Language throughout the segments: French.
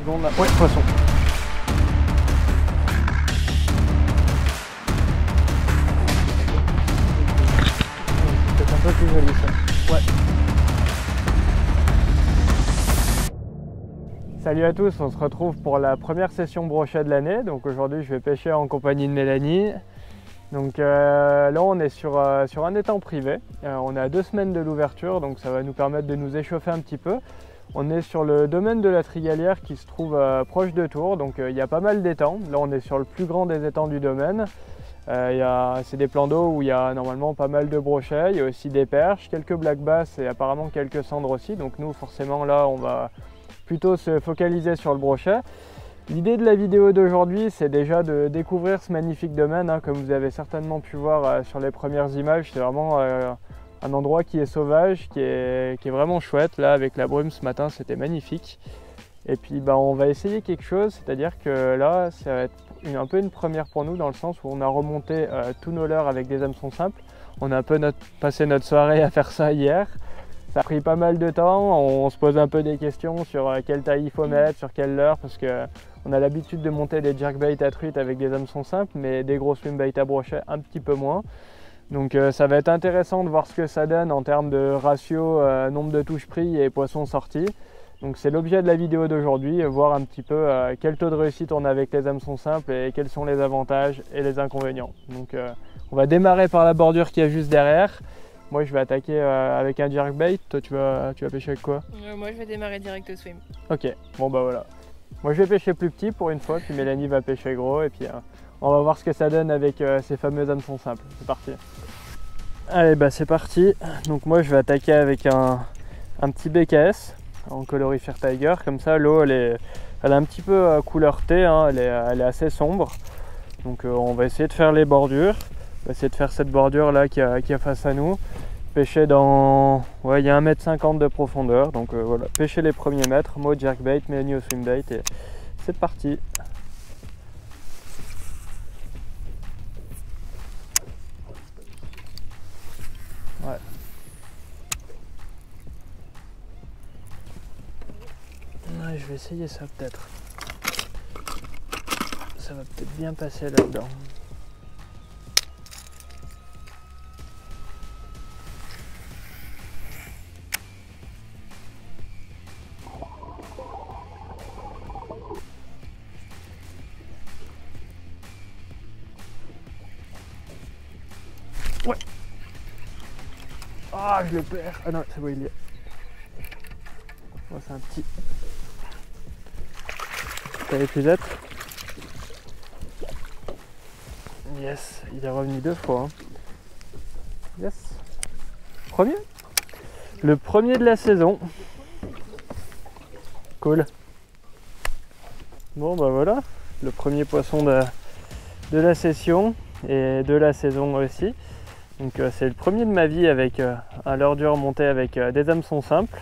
secondes là. Ouais, poisson. C'est peut-être un peu plus joli ça. Ouais. Salut à tous, on se retrouve pour la première session brochet de l'année. Donc aujourd'hui je vais pêcher en compagnie de Mélanie. Donc là on est sur un étang privé. On est à 2 semaines de l'ouverture, donc ça va nous permettre de nous échauffer un petit peu. On est sur le domaine de la Trigalière qui se trouve proche de Tours, donc il y a pas mal d'étangs. Là on est sur le plus grand des étangs du domaine. C'est des plans d'eau où il y a normalement pas mal de brochets, il y a aussi des perches, quelques black bass et apparemment quelques cendres aussi. Donc nous forcément là on va plutôt se focaliser sur le brochet. L'idée de la vidéo d'aujourd'hui, c'est déjà de découvrir ce magnifique domaine, hein, comme vous avez certainement pu voir sur les premières images. C'est vraiment un endroit qui est sauvage, qui est vraiment chouette. Là, avec la brume ce matin, c'était magnifique. Et puis, on va essayer quelque chose, c'est-à-dire que là, ça va être un peu une première pour nous, dans le sens où on a remonté tous nos leurres avec des hameçons simples. On a un peu passé notre soirée à faire ça hier. Ça a pris pas mal de temps, on se pose un peu des questions sur quelle taille il faut mettre, sur quelle leurre, parce qu'on a l'habitude de monter des jerkbaits à truite avec des hameçons simples, mais des gros swimbaits à brochet un petit peu moins. Donc ça va être intéressant de voir ce que ça donne en termes de ratio, nombre de touches pris et poissons sortis. Donc c'est l'objet de la vidéo d'aujourd'hui, voir un petit peu quel taux de réussite on a avec les hameçons simples et quels sont les avantages et les inconvénients. Donc on va démarrer par la bordure qui est juste derrière. Moi je vais attaquer avec un jerkbait. Toi tu vas pêcher avec quoi? Moi je vais démarrer direct au swim. Ok, bon bah voilà. Moi je vais pêcher plus petit pour une fois, puis Mélanie va pêcher gros et puis on va voir ce que ça donne avec ces fameux hameçons simples. C'est parti. Allez bah c'est parti. Donc moi je vais attaquer avec un petit BKS en colorifère Tiger. Comme ça l'eau elle est un petit peu couleur thé, hein. Elle est assez sombre. Donc on va essayer de faire les bordures. On va essayer de faire cette bordure là qui est face à nous. Pêcher dans... Ouais, il y a 1,50 m de profondeur. Donc voilà, pêcher les premiers mètres. Moi jerkbait, Mélanie au swimbait et c'est parti. Ouais. Ouais, je vais essayer ça peut-être. Ça va peut-être bien passer là-dedans. Ouais. Ah, je le perds. Ah non, c'est bon, il y est. Oh, c'est un petit. T'as l'épuisette? Yes, il est revenu 2 fois. Hein. Yes. Premier? Le premier de la saison. Cool. Bon bah voilà, le premier poisson de la session et de la saison aussi. Donc c'est le premier de ma vie avec un leurre dur monté avec des hameçons simples.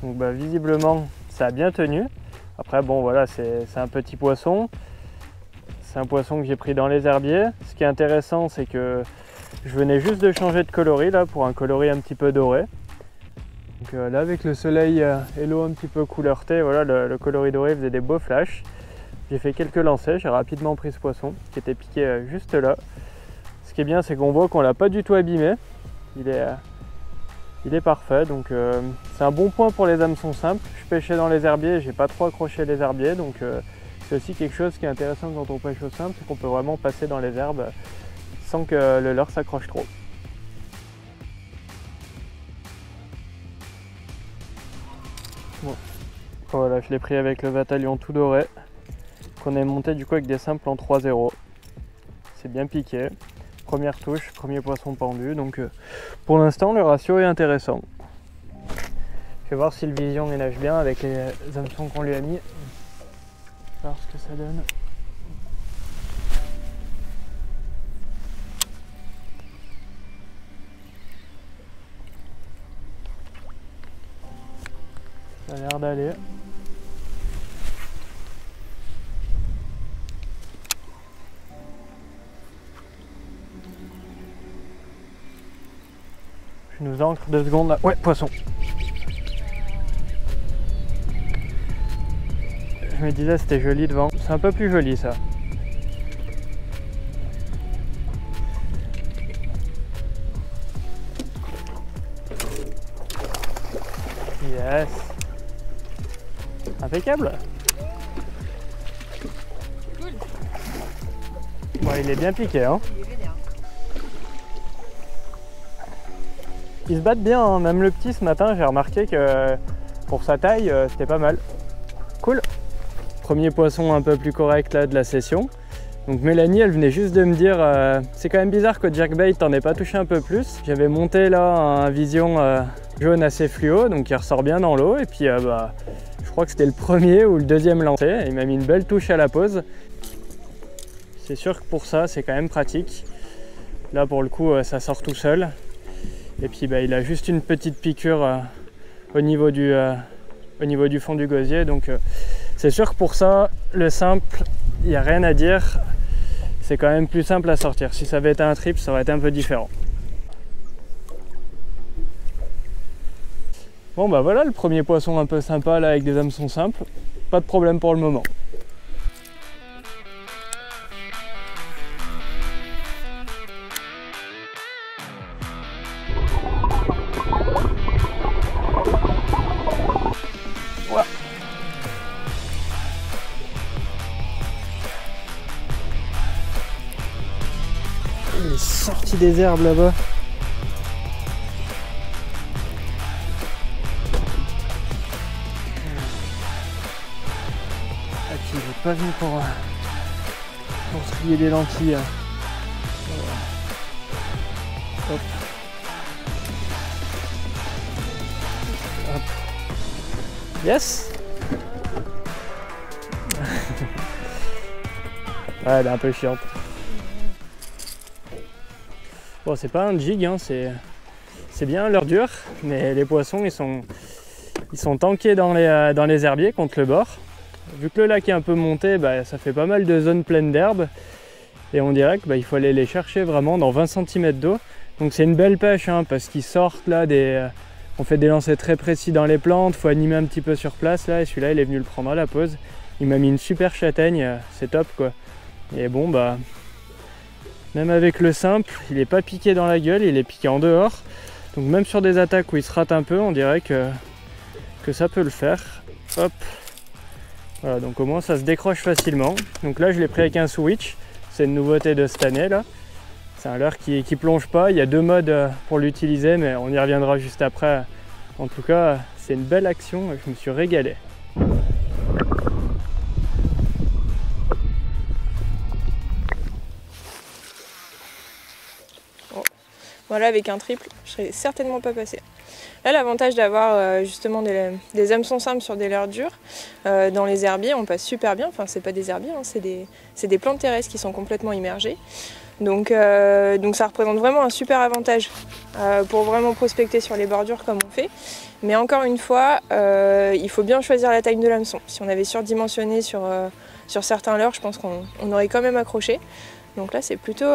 Donc bah, visiblement ça a bien tenu. Après bon voilà, c'est un petit poisson. C'est un poisson que j'ai pris dans les herbiers. Ce qui est intéressant c'est que je venais juste de changer de coloris là pour un coloris un petit peu doré. Donc là avec le soleil et l'eau un petit peu couleur thé, voilà, le coloris doré faisait des beaux flashs. J'ai fait quelques lancers, j'ai rapidement pris ce poisson qui était piqué juste là. Ce qui est bien c'est qu'on voit qu'on l'a pas du tout abîmé. Il est parfait, donc c'est un bon point pour les hameçons simples. Je pêchais dans les herbiers, j'ai pas trop accroché les herbiers, donc c'est aussi quelque chose qui est intéressant quand on pêche au simple, c'est qu'on peut vraiment passer dans les herbes sans que le leurre s'accroche trop. Bon. Voilà, je l'ai pris avec le Vatalion tout doré, qu'on est monté du coup avec des simples en 3-0. C'est bien piqué. Première touche, premier poisson pendu, donc pour l'instant le ratio est intéressant. Je vais voir si le vision il nage bien avec les hameçons qu'on lui a mis. On va voir ce que ça donne. Ça a l'air d'aller. Je nous ancre 2 secondes là. Ouais, poisson. Je je me disais c'était joli devant. C'est un peu plus joli ça. Yes. Impeccable. Cool. Bon, il est bien piqué, hein. Il est vénère. Ils se battent bien, hein. Même le petit ce matin, j'ai remarqué que pour sa taille, c'était pas mal. Cool. Premier poisson un peu plus correct là de la session. Donc Mélanie, elle venait juste de me dire c'est quand même bizarre que jerkbait t'en aies pas touché un peu plus. J'avais monté là un vision jaune assez fluo, donc il ressort bien dans l'eau. Et puis je crois que c'était le premier ou le deuxième lancé. Il m'a mis une belle touche à la pause. C'est sûr que pour ça, c'est quand même pratique. Là pour le coup, ça sort tout seul. Et puis il a juste une petite piqûre au niveau du fond du gosier. Donc c'est sûr que pour ça, le simple, il n'y a rien à dire. C'est quand même plus simple à sortir. Si ça avait été un trip, ça aurait été un peu différent. Bon bah voilà le premier poisson un peu sympa là avec des hameçons simples. Pas de problème pour le moment. Voilà. Il est sorti des herbes là-bas. Ah, puis il n'est pas venu pour trier des lentilles. Hop. Hop. Yes. Ouais, elle est un peu chiante. Bon, c'est pas un jig, hein, c'est bien leur dur, mais les poissons ils sont tankés dans les herbiers contre le bord. Vu que le lac est un peu monté, ça fait pas mal de zones pleines d'herbe et on dirait qu'il faut aller les chercher vraiment dans 20 cm d'eau. Donc c'est une belle pêche hein, parce qu'ils sortent là, on fait des lancers très précis dans les plantes, il faut animer un petit peu sur place là, et celui-là il est venu le prendre à la pause. Il m'a mis une super châtaigne, c'est top quoi. Et bon même avec le simple, il n'est pas piqué dans la gueule, il est piqué en dehors. Donc même sur des attaques où il se rate un peu, on dirait que ça peut le faire. Hop. Voilà, donc au moins ça se décroche facilement. Donc là je l'ai pris avec un switch, c'est une nouveauté de cette année là. C'est un leurre qui plonge pas, il y a deux modes pour l'utiliser, mais on y reviendra juste après. En tout cas, c'est une belle action, je me suis régalé. Voilà, avec un triple, je serais certainement pas passée. Là, l'avantage d'avoir justement des hameçons simples sur des leurres dures, dans les herbiers, on passe super bien. Enfin, c'est pas des herbiers, hein, c'est des plantes terrestres qui sont complètement immergées. Donc ça représente vraiment un super avantage pour vraiment prospecter sur les bordures comme on fait. Mais encore une fois, il faut bien choisir la taille de l'hameçon. Si on avait surdimensionné sur certains leurres, je pense qu'on aurait quand même accroché. Donc là, c'est plutôt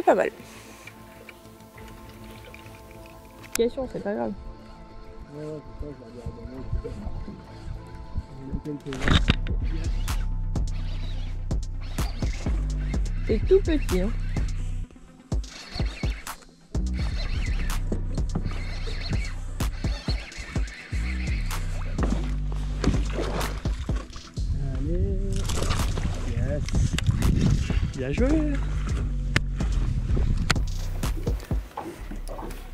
pas mal. Question, c'est pas grave. Ouais, c'est ça, je vais regarder. C'est tout petit, hein. Allez. Yes. Bien joué.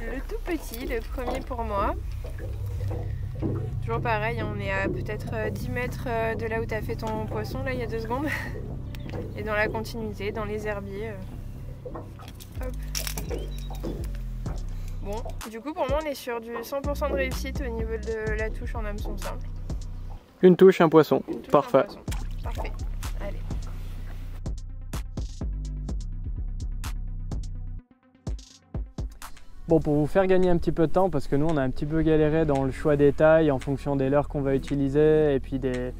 Le tout petit, le premier pour moi. Toujours pareil, on est à peut-être 10 mètres de là où tu as fait ton poisson, là il y a 2 secondes. Et dans la continuité, dans les herbiers. Hop. Bon, du coup pour moi on est sur du 100% de réussite au niveau de la touche en hameçon simple. Une touche, un poisson. Une touche, parfait. un poisson. Parfait. Allez. Bon, pour vous faire gagner un petit peu de temps, parce que nous on a un petit peu galéré dans le choix des tailles en fonction des leurres qu'on va utiliser et puis des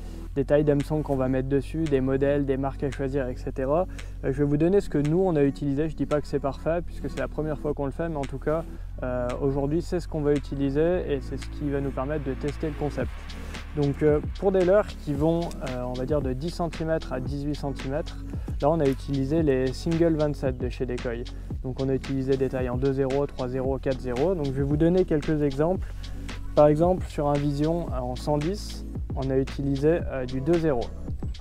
tailles d'hameçon qu'on va mettre dessus, des modèles, des marques à choisir, etc. Je vais vous donner ce que nous on a utilisé. Je ne dis pas que c'est parfait puisque c'est la première fois qu'on le fait, mais en tout cas aujourd'hui c'est ce qu'on va utiliser et c'est ce qui va nous permettre de tester le concept. Donc pour des leurres qui vont, on va dire, de 10 cm à 18 cm, là on a utilisé les Single 27 de chez Decoy. Donc on a utilisé des tailles en 2.0, 3.0, 4.0. Donc je vais vous donner quelques exemples. Par exemple, sur un Vision en 110, on a utilisé du 2.0.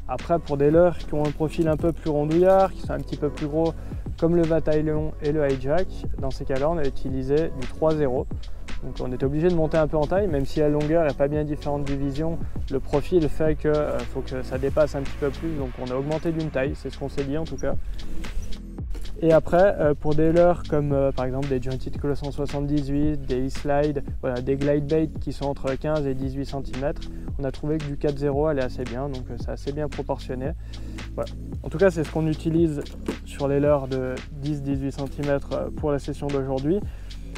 Après, pour des leurres qui ont un profil un peu plus rondouillard, qui sont un petit peu plus gros, comme le Bataillon et le Hijack, dans ces cas-là, on a utilisé du 3.0. Donc on est obligé de monter un peu en taille, même si la longueur n'est pas bien différente du Vision, le profil fait qu'il faut que ça dépasse un petit peu plus, donc on a augmenté d'une taille, c'est ce qu'on s'est dit en tout cas. Et après, pour des leurres comme par exemple des Jointed Claw 178, des E-Slide, voilà, des Glide Bait qui sont entre 15 et 18 cm, on a trouvé que du 4.0 allait assez bien, donc c'est assez bien proportionné. Voilà. En tout cas, c'est ce qu'on utilise sur les leurres de 10-18 cm pour la session d'aujourd'hui.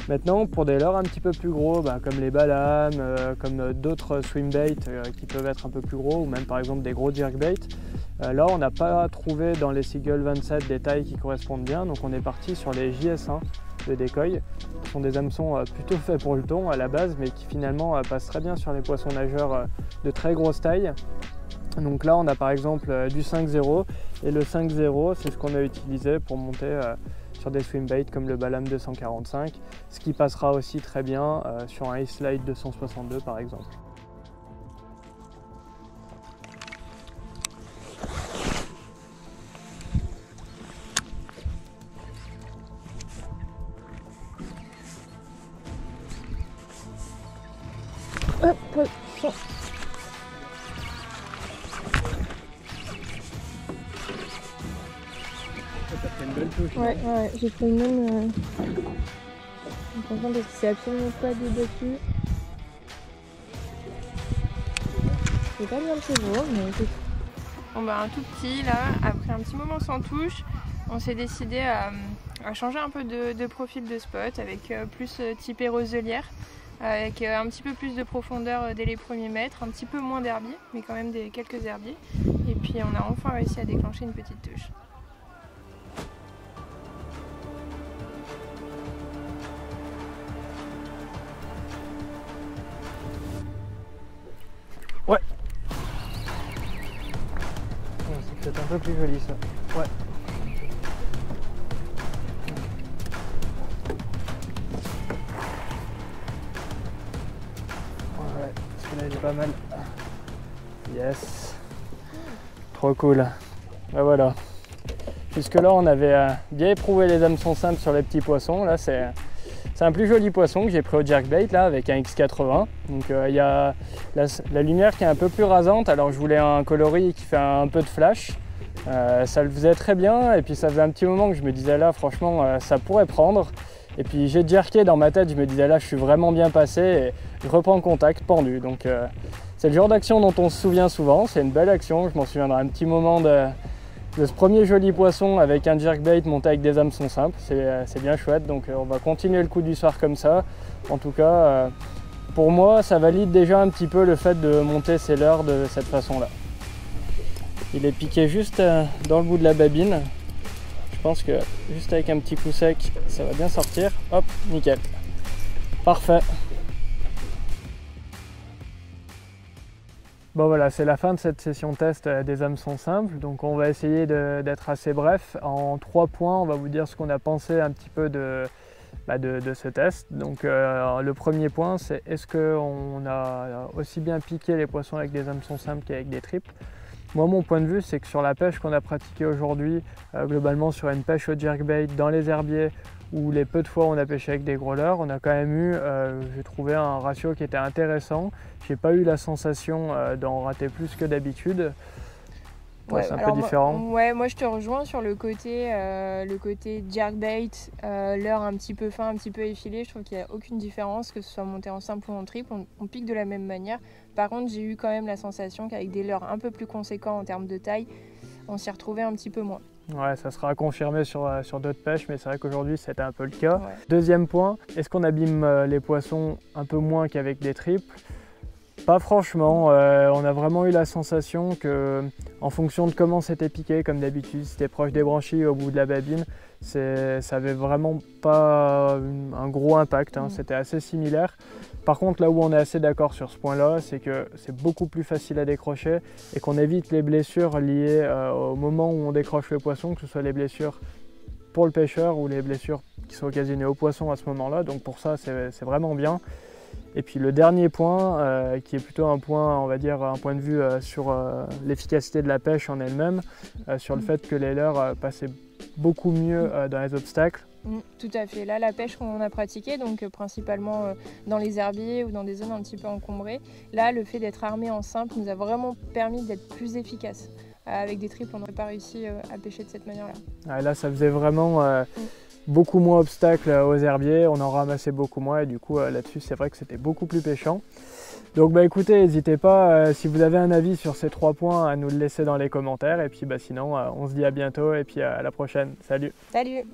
Maintenant, pour des leurres un petit peu plus gros, comme les Balam, comme d'autres swimbaits qui peuvent être un peu plus gros, ou même par exemple des gros jerkbaits, là on n'a pas trouvé dans les Seagull 27 des tailles qui correspondent bien, donc on est parti sur les JS1 de Decoy. Ce sont des hameçons plutôt faits pour le thon à la base, mais qui finalement passent très bien sur les poissons nageurs de très grosse taille. Donc là on a par exemple du 5.0, et le 5.0 c'est ce qu'on a utilisé pour monter sur des swimbaits comme le Balam 245, ce qui passera aussi très bien sur un E-Slide 262 par exemple. Ouais, j'ai fait le même. Parce que c'est absolument pas débattu. C'est pas bien le beau, mais écoute. Bon un tout petit là, après un petit moment sans touche, on s'est décidé à changer un peu de profil de spot avec plus typé roselière, avec un petit peu plus de profondeur dès les premiers mètres, un petit peu moins d'herbiers, mais quand même quelques herbiers. Et puis on a enfin réussi à déclencher une petite touche. Ouais. C'est peut-être un peu plus joli ça. Ouais. Ouais, celui-là il est pas mal. Yes. Trop cool. Ben voilà. Jusque là on avait bien éprouvé les hameçons simples sur les petits poissons. Là c'est un plus joli poisson que j'ai pris au jerkbait là avec un X80. Donc il y a la lumière qui est un peu plus rasante, alors je voulais un coloris qui fait un peu de flash. Ça le faisait très bien, et puis ça faisait un petit moment que je me disais là franchement ça pourrait prendre. Et puis j'ai jerké dans ma tête, je me disais là je suis vraiment bien passé, et je reprends contact pendu. Donc c'est le genre d'action dont on se souvient souvent, c'est une belle action, je m'en souviendrai un petit moment de ce premier joli poisson avec un jerkbait monté avec des hameçons simples. C'est bien chouette, donc on va continuer le coup du soir comme ça. En tout cas, pour moi, ça valide déjà un petit peu le fait de monter ces leurres de cette façon-là. Il est piqué juste dans le bout de la babine. Je pense que juste avec un petit coup sec, ça va bien sortir. Hop, nickel. Parfait. Bon voilà, c'est la fin de cette session test des hameçons simples. Donc on va essayer d'être assez bref. En 3 points, on va vous dire ce qu'on a pensé un petit peu de ce test. Donc le premier point, c'est est-ce qu'on a aussi bien piqué les poissons avec des hameçons simples qu'avec des triples? Moi, mon point de vue, c'est que sur la pêche qu'on a pratiquée aujourd'hui, globalement sur une pêche au jerkbait dans les herbiers, où les peu de fois on a pêché avec des gros leurres, on a quand même eu, j'ai trouvé un ratio qui était intéressant. J'ai pas eu la sensation d'en rater plus que d'habitude. Ouais, c'est un peu différent. Moi je te rejoins sur le côté jerkbait, leurre un petit peu fin, un petit peu effilé. Je trouve qu'il n'y a aucune différence, que ce soit monté en simple ou en triple, on pique de la même manière. Par contre, j'ai eu quand même la sensation qu'avec des leurres un peu plus conséquents en termes de taille, on s'y retrouvait un petit peu moins. Ouais, ça sera confirmé sur d'autres pêches, mais c'est vrai qu'aujourd'hui c'était un peu le cas. Ouais. Deuxième point, est-ce qu'on abîme les poissons un peu moins qu'avec des triples? Pas franchement, on a vraiment eu la sensation que, en fonction de comment c'était piqué, comme d'habitude, c'était proche des branchies au bout de la babine, ça avait vraiment pas un gros impact, hein, c'était assez similaire. Par contre, là où on est assez d'accord sur ce point-là, c'est que c'est beaucoup plus facile à décrocher et qu'on évite les blessures liées au moment où on décroche le poisson, que ce soit les blessures pour le pêcheur ou les blessures qui sont occasionnées au poisson à ce moment-là. Donc pour ça, c'est vraiment bien. Et puis le dernier point, qui est plutôt un point, on va dire, un point de vue sur l'efficacité de la pêche en elle-même, sur le fait que les leurres passaient beaucoup mieux dans les obstacles. Tout à fait. Là, la pêche qu'on a pratiquée, donc principalement dans les herbiers ou dans des zones un petit peu encombrées, là, le fait d'être armé en simple nous a vraiment permis d'être plus efficace. Avec des triples, on n'aurait pas réussi à pêcher de cette manière-là. Là, ça faisait vraiment beaucoup moins obstacles aux herbiers, on en ramassait beaucoup moins et du coup, là-dessus, c'est vrai que c'était beaucoup plus pêchant. Donc bah écoutez, n'hésitez pas, si vous avez un avis sur ces 3 points, à nous le laisser dans les commentaires. Et puis sinon, on se dit à bientôt et puis à la prochaine. Salut! Salut!